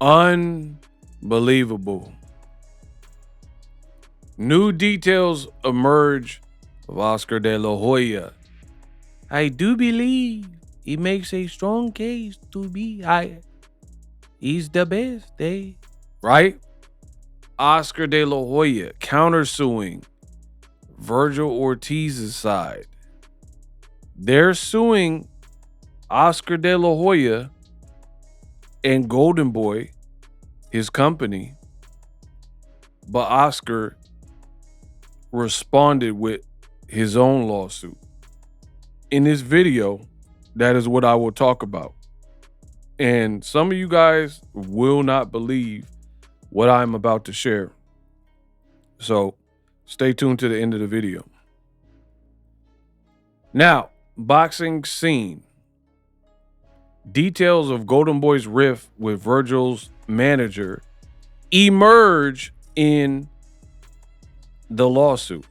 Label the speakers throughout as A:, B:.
A: Unbelievable. New details emerge of Oscar de la Hoya. I do believe he makes a strong case to be he's the best, right? Oscar de la Hoya countersuing Vergil Ortiz's side. They're suing Oscar de la Hoya and Golden Boy, his company, but Oscar responded with his own lawsuit. In this video, that is what I will talk about. And some of you guys will not believe what I'm about to share. So stay tuned to the end of the video. Now, boxing scene. Details of Golden Boy's rift with Vergil's manager emerge in the lawsuit.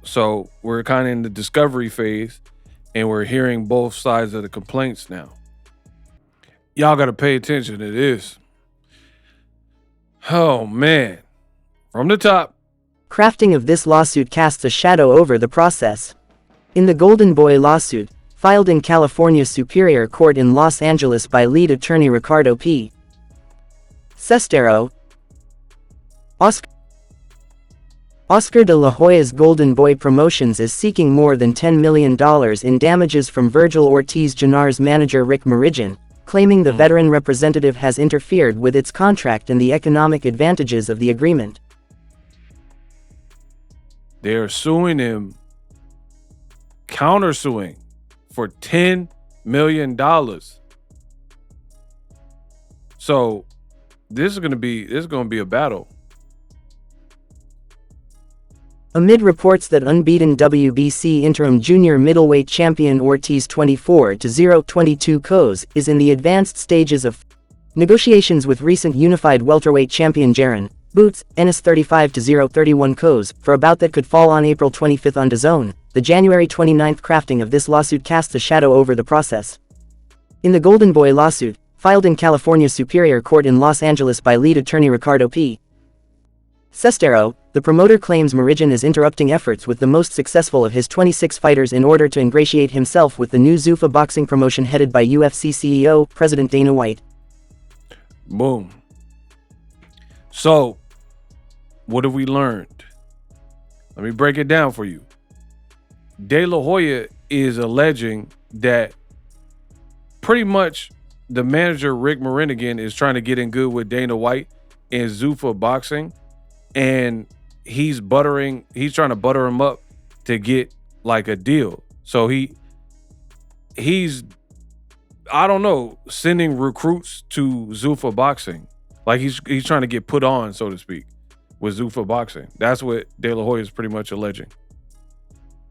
A: So we're kind of in the discovery phase and we're hearing both sides of the complaints now. Y'all got to pay attention to this. Oh, man. From the top.
B: Crafting of this lawsuit casts a shadow over the process. In the Golden Boy lawsuit, filed in California Superior Court in Los Angeles by lead attorney Ricardo P. Sestero, Oscar de la Hoya's Golden Boy Promotions is seeking more than $10 million in damages from Vergil Ortiz Jr.'s manager Rick Mirriagan, claiming the veteran representative has interfered with its contract and the economic advantages of the agreement.
A: They're suing him, countersuing for $10 million. So this is gonna be a battle.
B: Amid reports that unbeaten WBC interim junior middleweight champion Ortiz 24-0 KOs is in the advanced stages of negotiations with recent unified welterweight champion Jaron Boots Ennis 35-0 KOs for a bout that could fall on April 25th on DAZN. The January 29th crafting of this lawsuit casts a shadow over the process. In the Golden Boy lawsuit, filed in California Superior Court in Los Angeles by lead attorney Ricardo P. Sestero, the promoter claims Mirriagan is interrupting efforts with the most successful of his 26 fighters in order to ingratiate himself with the new Zuffa Boxing promotion headed by UFC CEO, President Dana White.
A: Boom. So, what have we learned? Let me break it down for you. De La Hoya is alleging that pretty much the manager, Rick Mirriagan, is trying to get in good with Dana White and Zuffa Boxing. And he's trying to butter him up to get like a deal. So he's I don't know, sending recruits to Zuffa Boxing. Like he's trying to get put on, so to speak, with Zuffa Boxing. That's what De La Hoya is pretty much alleging.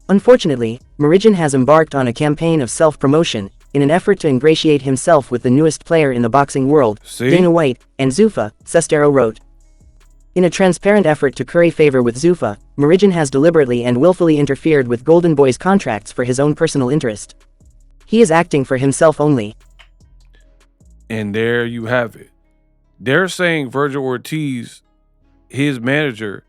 B: Unfortunately, Mirriagan has embarked on a campaign of self-promotion in an effort to ingratiate himself with the newest player in the boxing world, Dana White, and Zuffa, Sestero wrote. In a transparent effort to curry favor with Zuffa, Mirriagan has deliberately and willfully interfered with Golden Boy's contracts for his own personal interest. He is acting for himself only.
A: And there you have it. They're saying Vergil Ortiz, his manager,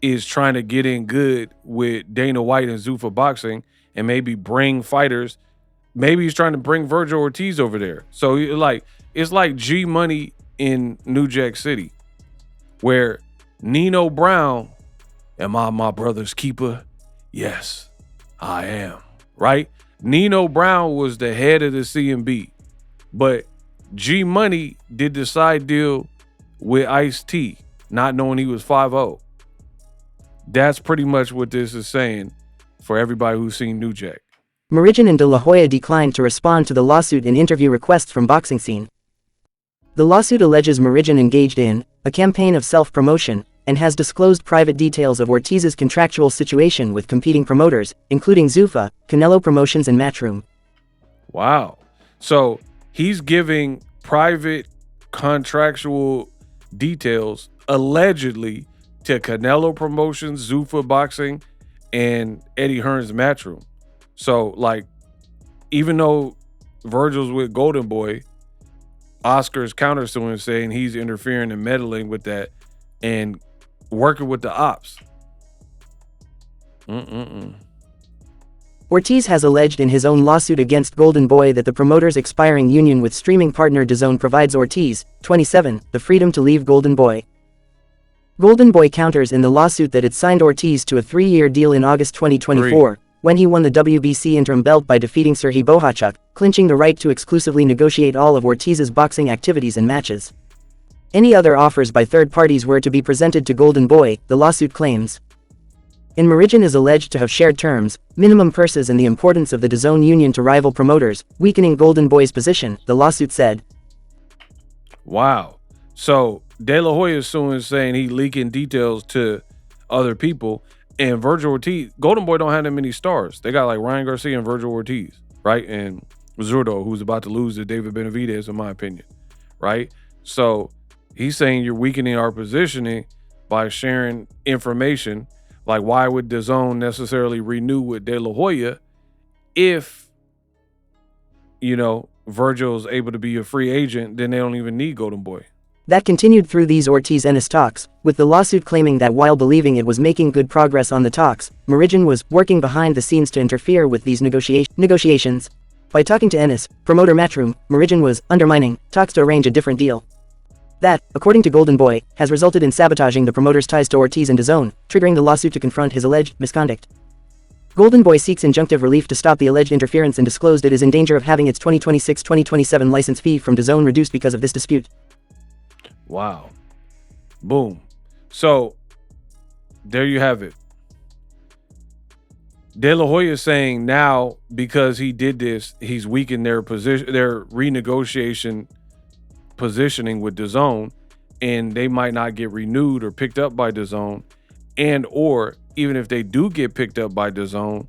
A: is trying to get in good with Dana White and Zuffa Boxing and maybe bring fighters. Maybe he's trying to bring Vergil Ortiz over there. So it's like G Money in New Jack City, where Nino Brown, am I my brother's keeper? Yes, I am, right? Nino Brown was the head of the CMB, but G Money did the side deal with Ice-T, not knowing he was 5-0. That's pretty much what this is saying for everybody who's seen New Jack.
B: Mirriagan and De La Hoya declined to respond to the lawsuit in interview requests from Boxing Scene. The lawsuit alleges Mirriagan engaged in a campaign of self-promotion and has disclosed private details of Ortiz's contractual situation with competing promoters, including Zuffa, Canelo Promotions, and Matchroom.
A: Wow. So he's giving private contractual details, allegedly, to Canelo Promotions, Zuffa Boxing, and Eddie Hearn's Matchroom. So, like, even though Vergil's with Golden Boy, Oscar's countersuing, saying he's interfering and meddling with that and working with the ops.
B: Ortiz has alleged in his own lawsuit against Golden Boy that the promoter's expiring union with streaming partner DAZN provides Ortiz, 27, the freedom to leave Golden Boy. Golden Boy counters in the lawsuit that it signed Ortiz to a 3-year deal in August 2024, when he won the WBC interim belt by defeating Serhiy Bohachuk, clinching the right to exclusively negotiate all of Ortiz's boxing activities and matches. Any other offers by third parties were to be presented to Golden Boy, the lawsuit claims. And Mirriagan is alleged to have shared terms, minimum purses and the importance of the DAZN union to rival promoters, weakening Golden Boy's position, the lawsuit said.
A: Wow. So De La Hoya is suing, saying he leaking details to other people, and Vergil Ortiz, Golden Boy don't have that many stars. They got like Ryan Garcia and Vergil Ortiz, right? And Zurdo, who's about to lose to David Benavidez, in my opinion, right? So he's saying you're weakening our positioning by sharing information. Like, why would DAZN necessarily renew with De La Hoya if, you know, Vergil's able to be a free agent? Then they don't even need Golden Boy.
B: That continued through these Ortiz-Ennis talks, with the lawsuit claiming that while believing it was making good progress on the talks, Mirriagan was working behind the scenes to interfere with these negotiations. By talking to Ennis, promoter Matchroom, Mirriagan was undermining talks to arrange a different deal. That, according to Golden Boy, has resulted in sabotaging the promoter's ties to Ortiz and DAZN, triggering the lawsuit to confront his alleged misconduct. Golden Boy seeks injunctive relief to stop the alleged interference and disclosed it is in danger of having its 2026-2027 license fee from DAZN reduced because of this dispute.
A: Wow. Boom. So there you have it. De La Hoya is saying now, because he did this, he's weakened their position, their renegotiation positioning with DAZN, and they might not get renewed or picked up by DAZN, and or even if they do get picked up by DAZN,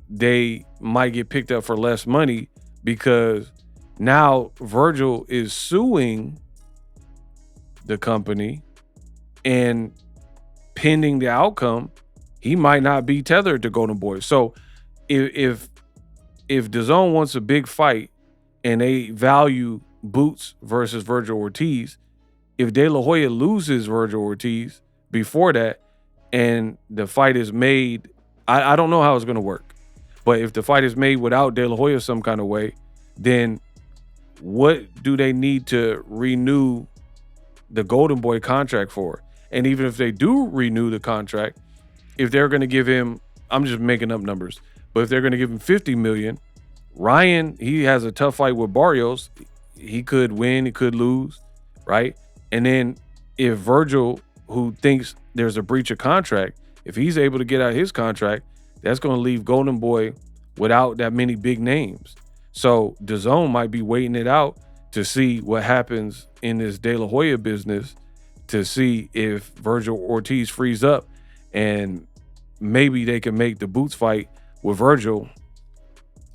A: they might get picked up for less money, because now Vergil is suing the company, and pending the outcome, he might not be tethered to Golden Boy. So if DAZN wants a big fight and they value Boots versus Vergil Ortiz, if De La Hoya loses Vergil Ortiz before that and the fight is made, I don't know how it's going to work, but if the fight is made without De La Hoya some kind of way, then what do they need to renew the Golden Boy contract for? And even if they do renew the contract, if they're going to give him, I'm just making up numbers, but if they're going to give him $50 million, Ryan, he has a tough fight with Barrios. He could win, he could lose, right? And then if Vergil, who thinks there's a breach of contract, if he's able to get out his contract, that's going to leave Golden Boy without that many big names. So DAZN might be waiting it out to see what happens in this De La Hoya business, to see if Vergil Ortiz frees up, and maybe they can make the Boots fight with Vergil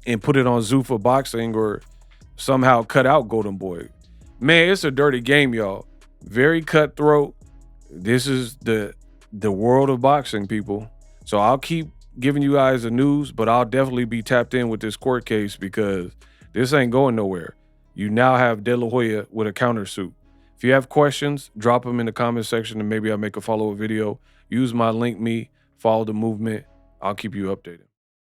A: and put it on Zuffa Boxing, or somehow cut out Golden Boy. Man, it's a dirty game, y'all. Very cutthroat. This is the world of boxing, people. So I'll keep giving you guys the news, but I'll definitely be tapped in with this court case, because this ain't going nowhere. You now have De La Hoya with a countersuit. If you have questions, drop them in the comment section, and maybe I'll make a follow-up video. Use my link me, follow the movement. I'll keep you updated.